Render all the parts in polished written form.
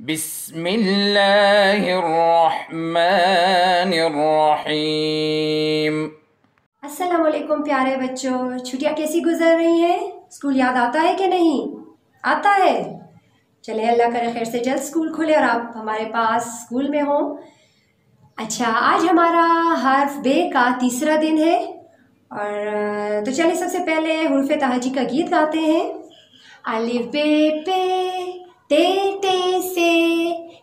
बिस्मिल्लाहिर्रहमानिर्रहीम। अस्सलाम वालेकुम प्यारे बच्चों, छुट्टियाँ कैसी गुजर रही हैं? स्कूल याद आता है कि नहीं आता है? चले अल्लाह करे खैर से जल्द स्कूल खुले और आप हमारे पास स्कूल में हो। अच्छा, आज हमारा हर्फ बे का तीसरा दिन है और तो चलिए सबसे पहले हुर्फ़े तहजी का गीत गाते हैं। अलिफ बे पे ते ते से,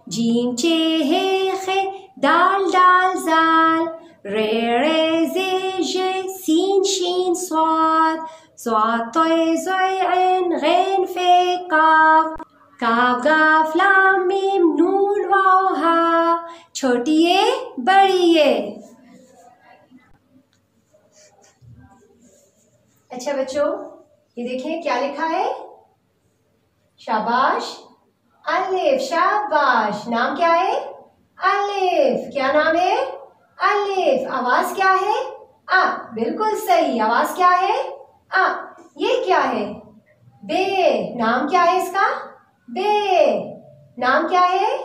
जीम चे हे खे, दाल दाल जाल, रे रे जे जे, सीन शीन स्वाद, स्वाद तोय ज़ोय ऐन गैन फे काफ, काफ गाफ लाम मीम नून वाव हा, छोटी ये बड़ी ये। अच्छा बच्चों, ये देखें क्या लिखा है? शाबाश, अलिफ, शाबाश। नाम क्या है? अलिफ। क्या नाम है? अलिफ। आवाज क्या है? आ। बिल्कुल सही। आवाज क्या है? आ। ये क्या है? बे। नाम क्या है इसका? बे। नाम क्या है?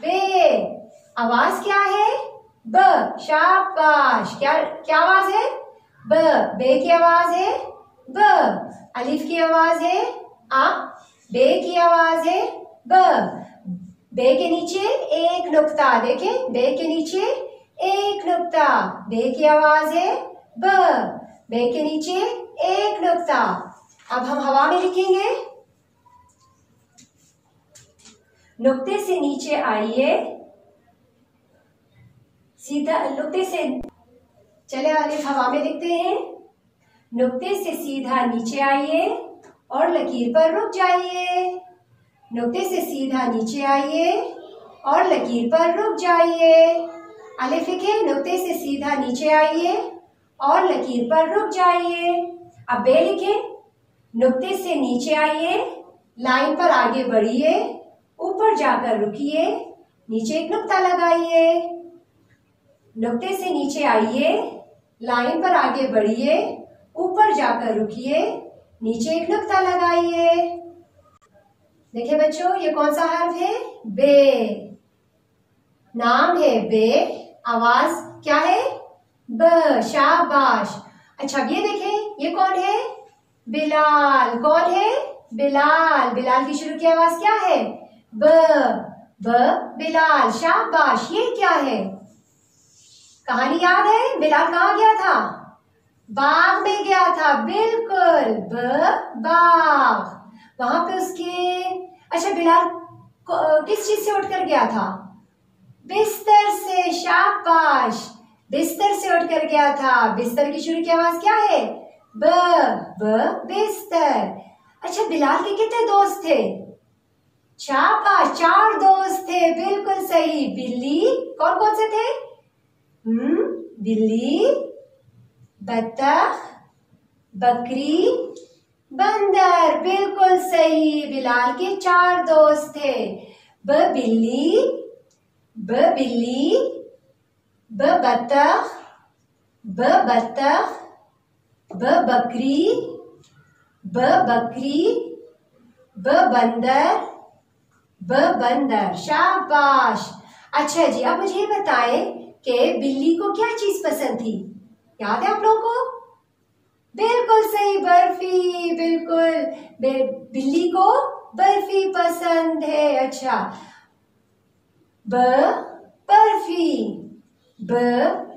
बे। आवाज क्या है? ब। शाबाश। क्या क्या आवाज है? ब। बे की आवाज है ब। अलिफ की आवाज है आ। बे की आवाज है ब। बे के नीचे एक नुक्ता, देखें बे के नीचे एक नुक्ता। बे की आवाज है ब। बे के नीचे एक नुक्ता। अब हम हवा में लिखेंगे। नुक्ते से नीचे आइए, सीधा नुक्ते से, चले अलिफ हवा में लिखते हैं। नुक्ते से सीधा नीचे आइए और लकीर पर रुक जाइए। नुक्ते से सीधा नीचे आइए और लकीर पर रुक जाइए। अलिफ लिखे, नुक्ते से सीधा नीचे आइए और लकीर पर रुक जाइए। अब बे लिखे, नुक्ते से नीचे आइए, लाइन पर आगे बढ़िए, ऊपर जाकर रुकिए, नीचे एक नुक्ता लगाइए। नुक्ते से नीचे आइए, लाइन पर आगे बढ़िए, ऊपर जाकर रुकिए, नीचे एक नुक्ता लगाइए। देखिए बच्चों, ये कौन सा हर्फ है? बे। नाम है बे, आवाज क्या है? ब। शाबाश। अच्छा, ये देखें, ये कौन है? बिलाल। कौन है? बिलाल। बिलाल की शुरू की आवाज क्या है? ब। ब। बिलाल। शाबाश। ये क्या है? कहानी याद है? बिलाल कहाँ गया था? बाग में गया था। बिल्कुल, ब बाग। वहां पे उसके, अच्छा बिलाल किस चीज से उठकर गया था? बिस्तर से। शाबाश। बिस्तर से उठकर गया था। बिस्तर की शुरू की आवाज क्या है? ब। ब। बिस्तर। अच्छा, बिलाल के कितने दोस्त थे? शाबाश, 4 दोस्त थे। बिल्कुल सही। बिल्ली, कौन कौन से थे? बिल्ली, बत्तख, बकरी, बंदर। बिल्कुल सही। बिलाल के 4 दोस्त थे। ब बिल्ली, ब बिल्ली, ब बत्तख, ब बत्तख, ब बकरी, ब बकरी, ब बंदर, ब बंदर। शाबाश। अच्छा जी, अब मुझे बताएं कि बिल्ली को क्या चीज पसंद थी? याद है आप लोगों को? बिल्कुल सही, बर्फी। बिल्कुल, बिल्ली को बर्फी पसंद है। अच्छा, ब बर्फी, ब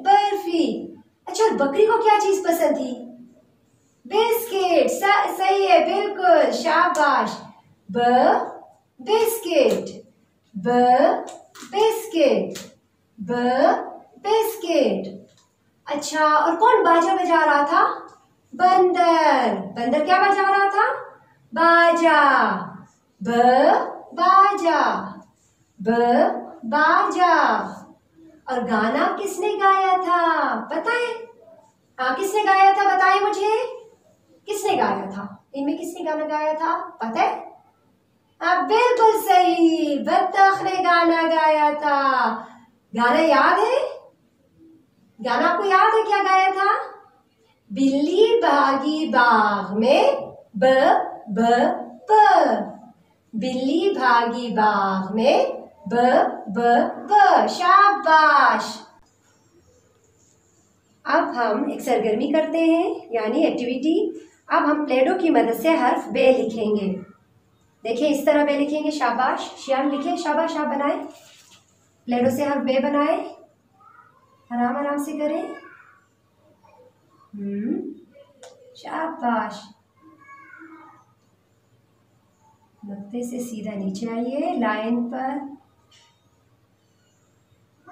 बर्फी। अच्छा, बकरी को क्या चीज पसंद थी? बिस्किट। सही है, बिल्कुल। शाबाश। ब बिस्किट, ब बिस्किट, ब बिस्किट। अच्छा, और कौन बाजा बजा रहा था? बंदर। बंदर क्या बजा रहा था? बाजा। ब बाजा, ब बाजा। और गाना किसने गाया था? पता है? हाँ, किसने गाया था? बताइए मुझे, किसने गाया था? इनमें किसने गाना गाया था? पता है? हाँ, बिल्कुल सही, बत्तख ने गाना गाया था। गाना याद है? गाना आपको याद है क्या गाया था? बिल्ली भागी बाग में, ब ब ब। बिल्ली भागी बाग में, ब ब ब, शाबाश। अब हम एक सरगर्मी करते हैं, यानी एक्टिविटी। अब हम प्लेडो की मदद से हर्फ बे लिखेंगे। देखिए इस तरह बे लिखेंगे, शाबाश। शियान लिखे, शाबाश आप बनाए। प्लेडो से हर्फ बे बनाए, आराम आराम से करें। शाबाश। नुक्ते से सीधा नीचे आइए, लाइन पर,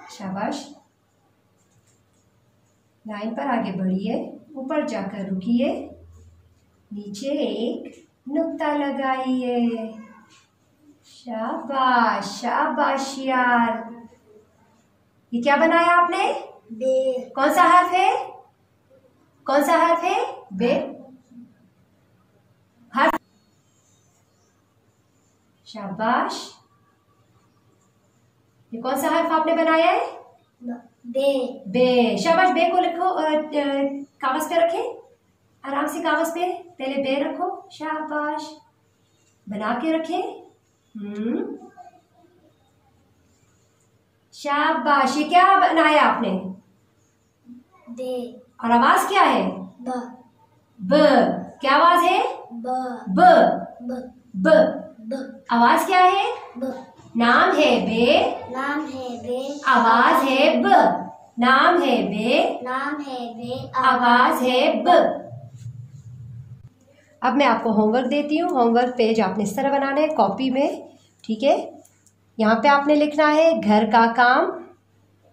शाबाश। लाइन पर आगे बढ़िए, ऊपर जाकर रुकिए, नीचे एक नुक्ता लगाइए, शाबाश शाबाश यार। ये क्या बनाया आपने? बे। कौन सा हर्फ है? कौन सा हर्फ है? बे। हर्फ, शाबाश। ये कौन सा हर्फ आपने बनाया है? बे। बे, शाबाश। बे को लिखो, कागज पे रखें, आराम से कागज पे पहले बे रखो, शाबाश। बना के रखें। शाबाश। ये क्या बनाया आपने? बे। और आवाज क्या है? ब। ब। क्या आवाज है? ब। ब ब ब ब। आवाज क्या है? ब। नाम है बे, नाम है बे, आवाज है ब। नाम है बे, नाम है बे, आवाज है ब। अब मैं आपको होमवर्क देती हूँ। होमवर्क पेज आपने इस तरह बनाना है कॉपी में, ठीक है। यहाँ पे आपने लिखना है घर का काम,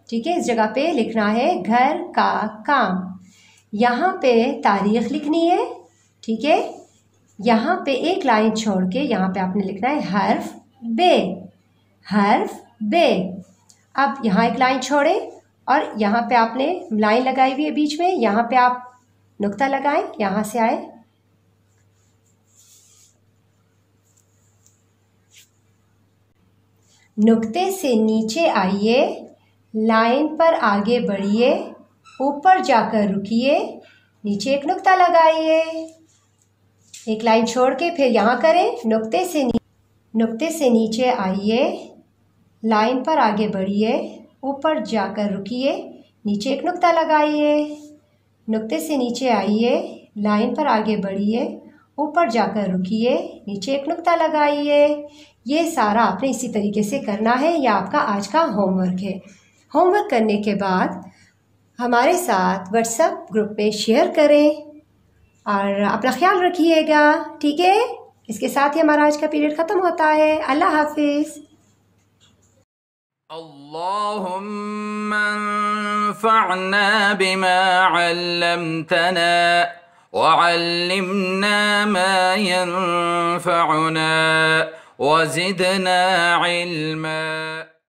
ठीक है। इस जगह पे लिखना है घर का काम। यहाँ पे तारीख लिखनी है, ठीक है। यहाँ पे एक लाइन छोड़ के यहाँ पे आपने लिखना है हर्फ बे, हर्फ बे। अब यहाँ एक लाइन छोड़े और यहाँ पे आपने लाइन लगाई हुई है बीच में, यहाँ पे आप नुक्ता लगाएं, यहाँ से आए, नुक्ते से नीचे आइए, लाइन पर आगे बढ़िए, ऊपर जाकर रुकिए, नीचे एक नुक्ता लगाइए। एक लाइन छोड़ के फिर यहाँ करें, नुक्ते से नीचे आइए, लाइन पर आगे बढ़िए, ऊपर जाकर रुकिए, नीचे एक नुक्ता लगाइए। नुक्ते से नीचे आइए, लाइन पर आगे बढ़िए, ऊपर जाकर रुकिए, नीचे एक नुक्ता लगाइए। ये सारा आपने इसी तरीके से करना है। यह आपका आज का होमवर्क है। होमवर्क करने के बाद हमारे साथ व्हाट्सएप ग्रुप में शेयर करें और अपना ख्याल रखिएगा, ठीक है। इसके साथ ही हमारा आज का पीरियड ख़त्म होता है। अल्लाह हाफिज़। अल्लाहुम्मा अंफ़अना बिमा अल्लमतना वअल्लिमना मा यंफ़अुना वज़िदना इल्मा।